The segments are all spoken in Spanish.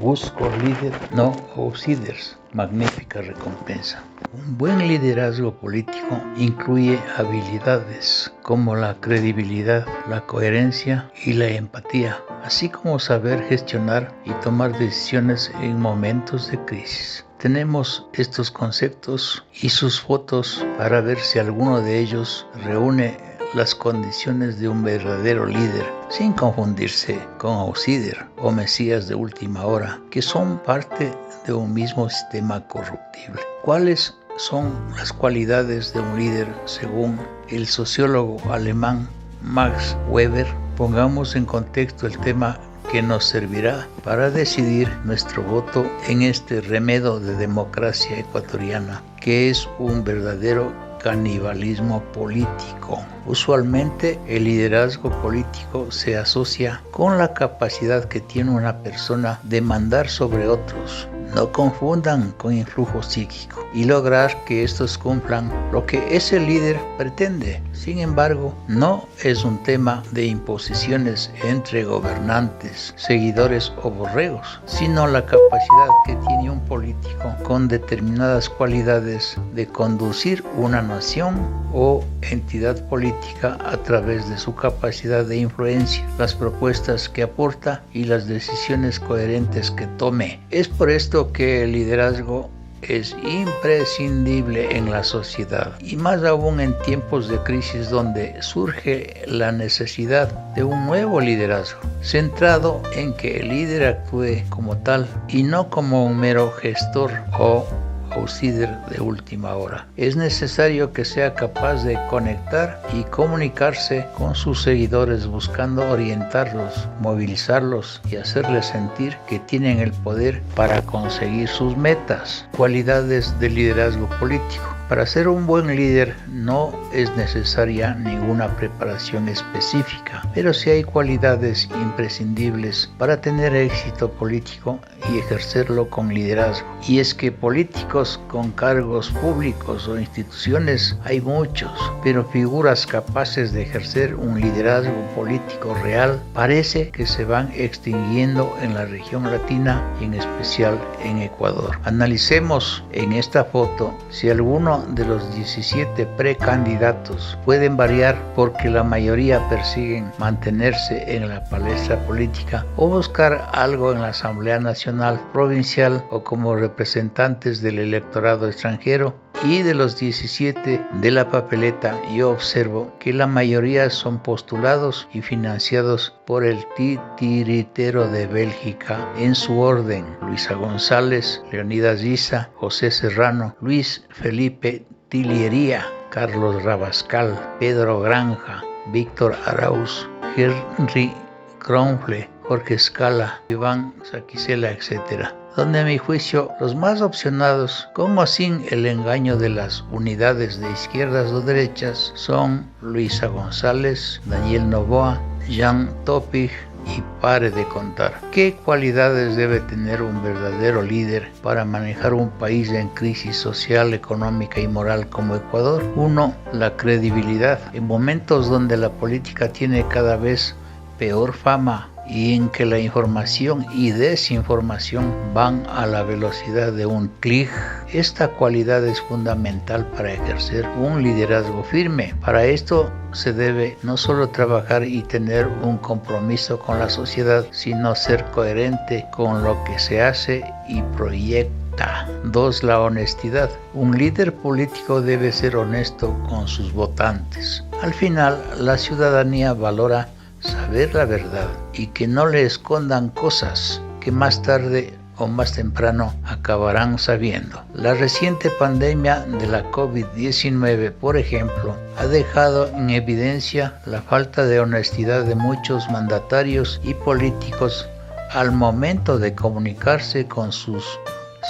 Busco líder, no outsiders. Magnífica recompensa. Un buen liderazgo político incluye habilidades como la credibilidad, la coherencia y la empatía, así como saber gestionar y tomar decisiones en momentos de crisis. Tenemos estos conceptos y sus fotos para ver si alguno de ellos reúne las condiciones de un verdadero líder, sin confundirse con outsider o mesías de última hora, que son parte de un mismo sistema corruptible. ¿Cuáles son las cualidades de un líder según el sociólogo alemán Max Weber? Pongamos en contexto el tema que nos servirá para decidir nuestro voto en este remedio de democracia ecuatoriana, que es un verdadero canibalismo político. Usualmente el liderazgo político se asocia con la capacidad que tiene una persona de mandar sobre otros. No confundan con influjo psíquico y lograr que estos cumplan lo que ese líder pretende. Sin embargo, no es un tema de imposiciones entre gobernantes, seguidores o borregos, sino la capacidad que tiene un político con determinadas cualidades de conducir una nación o entidad política a través de su capacidad de influencia, las propuestas que aporta y las decisiones coherentes que tome. Es por esto que el liderazgo es imprescindible en la sociedad y más aún en tiempos de crisis donde surge la necesidad de un nuevo liderazgo centrado en que el líder actúe como tal y no como un mero gestor o outsider de última hora. Es necesario que sea capaz de conectar y comunicarse con sus seguidores buscando orientarlos, movilizarlos y hacerles sentir que tienen el poder para conseguir sus metas. Cualidades de liderazgo político. Para ser un buen líder no es necesaria ninguna preparación específica, pero sí hay cualidades imprescindibles para tener éxito político y ejercerlo con liderazgo. Y es que políticos con cargos públicos o instituciones hay muchos, pero figuras capaces de ejercer un liderazgo político real parece que se van extinguiendo en la región latina y en especial en Ecuador. Analicemos en esta foto si alguno de los 17 precandidatos pueden variar porque la mayoría persiguen mantenerse en la palestra política o buscar algo en la Asamblea Nacional, provincial o como representantes del electorado extranjero. Y de los 17 de la papeleta, yo observo que la mayoría son postulados y financiados por el titiritero de Bélgica en su orden: Luisa González, Leonidas Issa, José Serrano, Luis Felipe Tiliería, Carlos Rabascal, Pedro Granja, Víctor Arauz, Henry Kronfle, Jorge Escala, Iván Saquicela, etc. Donde a mi juicio los más opcionados, con o sin el engaño de las unidades de izquierdas o derechas, son Luisa González, Daniel Noboa, Jean Topig y pare de contar. ¿Qué cualidades debe tener un verdadero líder para manejar un país en crisis social, económica y moral como Ecuador? 1. La credibilidad. En momentos donde la política tiene cada vez peor fama y en que la información y desinformación van a la velocidad de un clic, esta cualidad es fundamental para ejercer un liderazgo firme. Para esto se debe no solo trabajar y tener un compromiso con la sociedad, sino ser coherente con lo que se hace y proyecta. 2. La honestidad. Un líder político debe ser honesto con sus votantes. Al final, la ciudadanía valora saber la verdad y que no le escondan cosas que más tarde o más temprano acabarán sabiendo. La reciente pandemia de la COVID-19, por ejemplo, ha dejado en evidencia la falta de honestidad de muchos mandatarios y políticos al momento de comunicarse con sus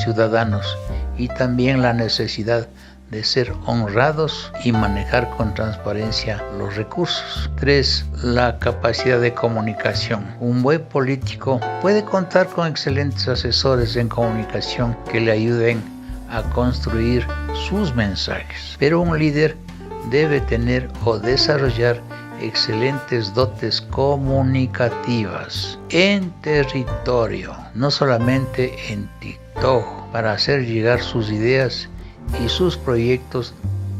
ciudadanos y también la necesidad de ser honrados y manejar con transparencia los recursos. 3. La capacidad de comunicación. Un buen político puede contar con excelentes asesores en comunicación que le ayuden a construir sus mensajes, pero un líder debe tener o desarrollar excelentes dotes comunicativas en territorio, no solamente en TikTok, para hacer llegar sus ideas y sus proyectos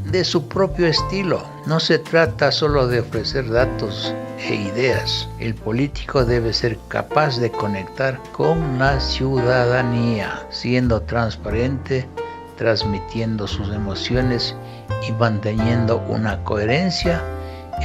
de su propio estilo. No se trata solo de ofrecer datos e ideas. El político debe ser capaz de conectar con la ciudadanía, siendo transparente, transmitiendo sus emociones y manteniendo una coherencia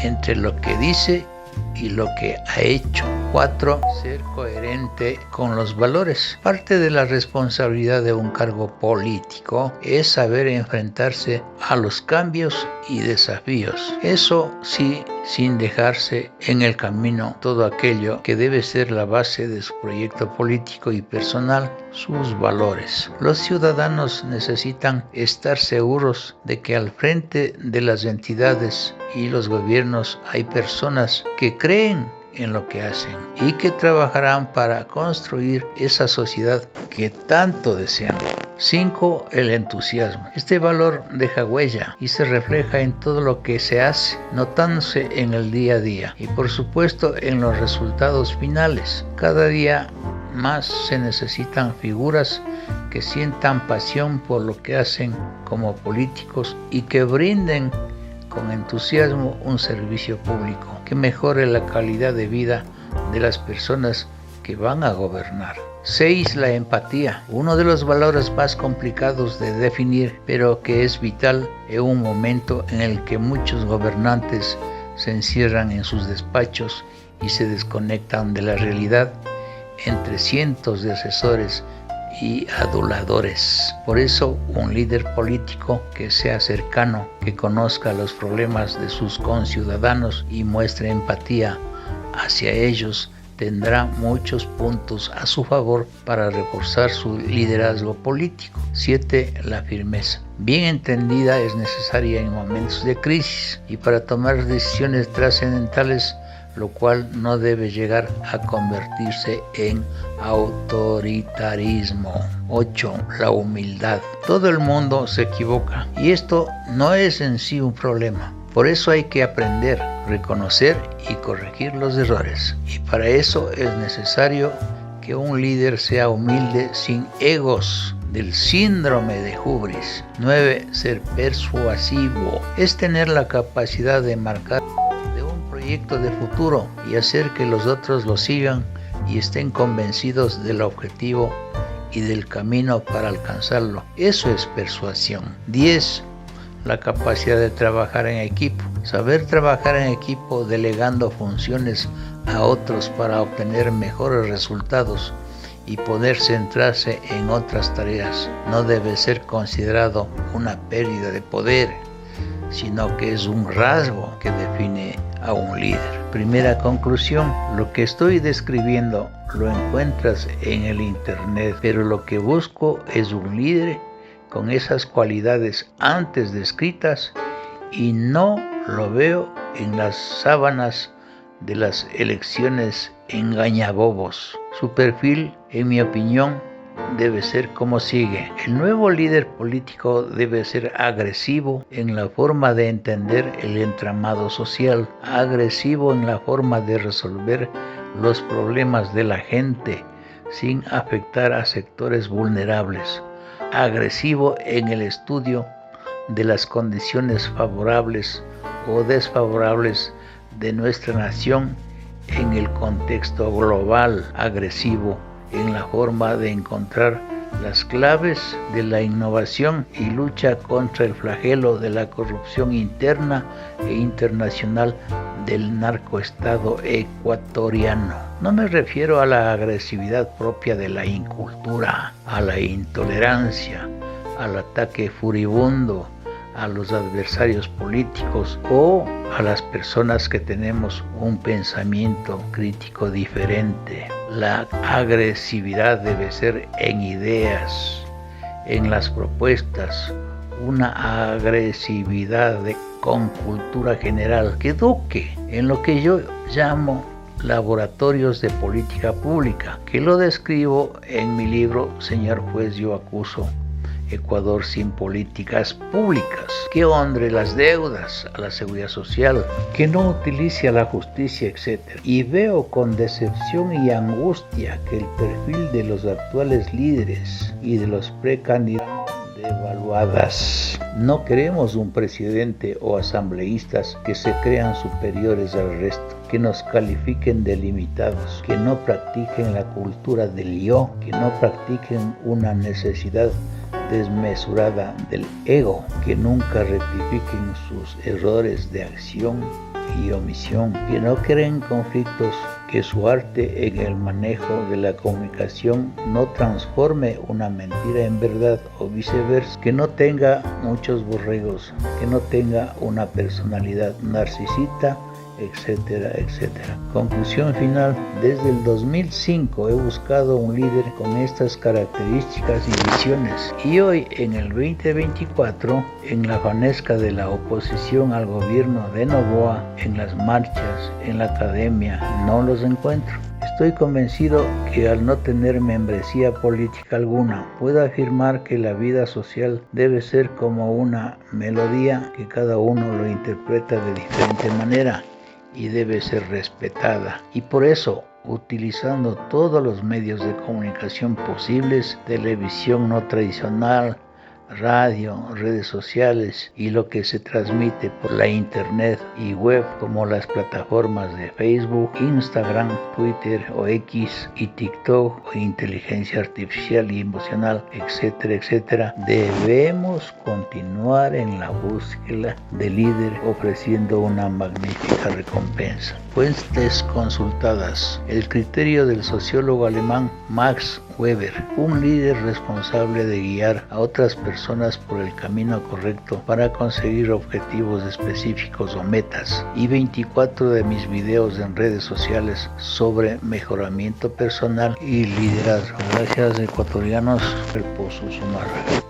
entre lo que dice y lo que ha hecho. 4. Ser coherente con los valores. Parte de la responsabilidad de un cargo político es saber enfrentarse a los cambios y desafíos. Eso sí, sin dejarse en el camino todo aquello que debe ser la base de su proyecto político y personal, sus valores. Los ciudadanos necesitan estar seguros de que al frente de las entidades y los gobiernos hay personas que creen en lo que hacen y que trabajarán para construir esa sociedad que tanto desean. 5. El entusiasmo. Este valor deja huella y se refleja en todo lo que se hace, notándose en el día a día y por supuesto en los resultados finales. Cada día más se necesitan figuras que sientan pasión por lo que hacen como políticos y que brinden con entusiasmo un servicio público que mejore la calidad de vida de las personas que van a gobernar. 6. La empatía, uno de los valores más complicados de definir, pero que es vital en un momento en el que muchos gobernantes se encierran en sus despachos y se desconectan de la realidad entre cientos de asesores y aduladores. Por eso, un líder político que sea cercano, que conozca los problemas de sus conciudadanos y muestre empatía hacia ellos, tendrá muchos puntos a su favor para reforzar su liderazgo político. 7. La firmeza. Bien entendida es necesaria en momentos de crisis y para tomar decisiones trascendentales, lo cual no debe llegar a convertirse en autoritarismo. 8. La humildad. Todo el mundo se equivoca y esto no es en sí un problema. Por eso hay que aprender, reconocer y corregir los errores. Y para eso es necesario que un líder sea humilde sin egos, del síndrome de hubris. 9. Ser persuasivo. Es tener la capacidad de marcar proyecto de futuro y hacer que los otros lo sigan y estén convencidos del objetivo y del camino para alcanzarlo. Eso es persuasión. 10. La capacidad de trabajar en equipo. Saber trabajar en equipo delegando funciones a otros para obtener mejores resultados y poder centrarse en otras tareas no debe ser considerado una pérdida de poder, sino que es un rasgo que define a un líder. Primera conclusión, lo que estoy describiendo lo encuentras en el internet, pero lo que busco es un líder con esas cualidades antes descritas y no lo veo en las sábanas de las elecciones engañabobos. Su perfil, en mi opinión, debe ser como sigue. El nuevo líder político debe ser agresivo en la forma de entender el entramado social, agresivo en la forma de resolver los problemas de la gente sin afectar a sectores vulnerables, agresivo en el estudio de las condiciones favorables o desfavorables de nuestra nación en el contexto global, agresivo en la forma de encontrar las claves de la innovación y lucha contra el flagelo de la corrupción interna e internacional del narcoestado ecuatoriano. No me refiero a la agresividad propia de la incultura, a la intolerancia, al ataque furibundo a los adversarios políticos o a las personas que tenemos un pensamiento crítico diferente. La agresividad debe ser en ideas, en las propuestas, una agresividad con cultura general que eduque en lo que yo llamo laboratorios de política pública, que lo describo en mi libro Señor Juez, yo acuso, Ecuador sin políticas públicas, que honre las deudas a la seguridad social, que no utilice a la justicia, etc. Y veo con decepción y angustia que el perfil de los actuales líderes y de los precandidatos devaluadas. No queremos un presidente o asambleístas que se crean superiores al resto, que nos califiquen de limitados, que no practiquen la cultura del yo, que no practiquen una necesidad desmesurada del ego, que nunca rectifiquen sus errores de acción y omisión, que no creen conflictos, que su arte en el manejo de la comunicación no transforme una mentira en verdad o viceversa, que no tenga muchos borregos, que no tenga una personalidad narcisista, etcétera, etcétera. Conclusión final: desde el 2005 he buscado un líder con estas características y visiones, y hoy en el 2024, en la fanesca de la oposición al gobierno de Noboa, en las marchas, en la academia, no los encuentro. Estoy convencido que al no tener membresía política alguna, puedo afirmar que la vida social debe ser como una melodía que cada uno lo interpreta de diferente manera y debe ser respetada. Y por eso, utilizando todos los medios de comunicación posibles, televisión no tradicional, radio, redes sociales y lo que se transmite por la internet y web, como las plataformas de Facebook, Instagram, Twitter o X y TikTok o inteligencia artificial y emocional, etcétera, etcétera, debemos continuar en la búsqueda del líder ofreciendo una magnífica recompensa. Fuentes consultadas: el criterio del sociólogo alemán Max Weber, un líder responsable de guiar a otras personas por el camino correcto para conseguir objetivos específicos o metas, y 24 de mis videos en redes sociales sobre mejoramiento personal y liderazgo. Gracias, ecuatorianos, por su sumar.